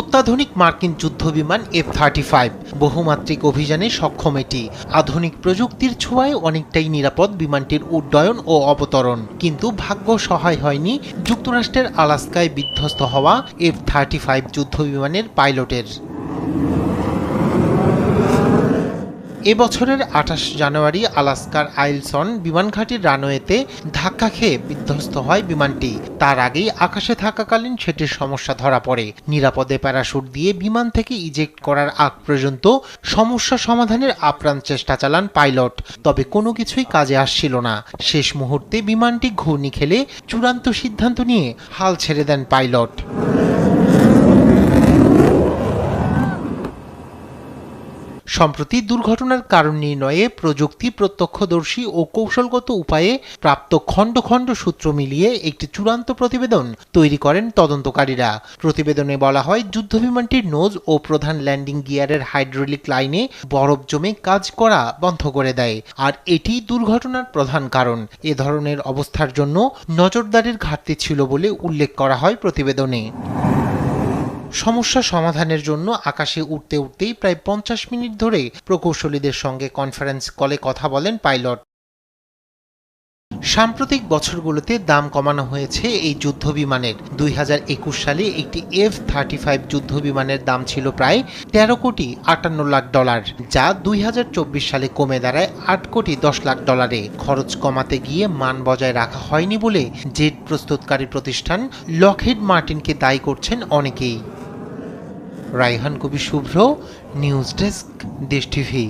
অত্যাধুনিক মার্কিন যুদ্ধবিমান F-35 বহুমাত্রিক অভিযানে সক্ষম এটি। আধুনিক প্রযুক্তির ছোঁয়ায় অনেকটাই নিরাপদ বিমানটির উড্ডয়ন ও অবতরণ। কিন্তু ভাগ্য সহায় হয়নি যুক্তরাষ্ট্রের আলাস্কায় বিধ্বস্ত হওয়া F-35 যুদ্ধবিমানের পাইলটের। এবছরের ২৮ জানুয়ারি আলাস্কার আইলসন বিমানঘাঁটির রানওয়েতে ধাক্কা খেয়ে বিধ্বস্ত হয় বিমানটি। তার আগেই আকাশে থাকাকালীন সেটির সমস্যা ধরা পড়ে। নিরাপদে প্যারাশুট দিয়ে বিমান থেকে ইজেক্ট করার আগ পর্যন্ত সমস্যা সমাধানের আপ্রাণ চেষ্টা চালান পাইলট, তবে কোনো কিছুই কাজে আসছিল না। শেষ মুহূর্তে বিমানটি ঘূর্ণি খেলে চূড়ান্ত সিদ্ধান্ত নিয়ে হাল ছেড়ে দেন পাইলট। সম্প্রতি দুর্ঘটনার কারণ নির্ণয়ে প্রযুক্তি, প্রত্যক্ষদর্শী ও কৌশলগত উপায়ে প্রাপ্ত খণ্ড খণ্ড সূত্র মিলিয়ে একটি চূড়ান্ত প্রতিবেদন তৈরি করেন তদন্তকারীরা। প্রতিবেদনে বলা হয়, যুদ্ধবিমানটির নোজ ও প্রধান ল্যান্ডিং গিয়ারের হাইড্রোলিক লাইনে বরফ জমে কাজ করা বন্ধ করে দেয়, আর এটি দুর্ঘটনার প্রধান কারণ। এ ধরনের অবস্থার জন্য নজরদারির ঘাটতি ছিল বলে উল্লেখ করা হয় প্রতিবেদনে। সমস্যা সমাধানের জন্য আকাশে উঠতে উঠতেই প্রায় ৫০ মিনিট ধরে প্রকৌশলীদের সঙ্গে কনফারেন্স কলে কথা বলেন পাইলট। সাম্প্রতিক বছরগুলোতে দাম কমানো হয়েছে এই যুদ্ধবিমানের। ২০২১ সালে একটি F-35 যুদ্ধবিমানের দাম ছিল প্রায় $১৩,৫৮,০০,০০০, যা ২০২৪ সালে কমে দাঁড়ায় $৮,১০,০০,০০০। খরচ কমাতে গিয়ে মান বজায় রাখা হয়নি বলে জেট প্রস্তুতকারী প্রতিষ্ঠান লকহিড মার্টিনকে দায়ী করছেন অনেকেই। রায়হান কবির শুভ্র, নিউজ ডেস্ক, দেশ টিভি।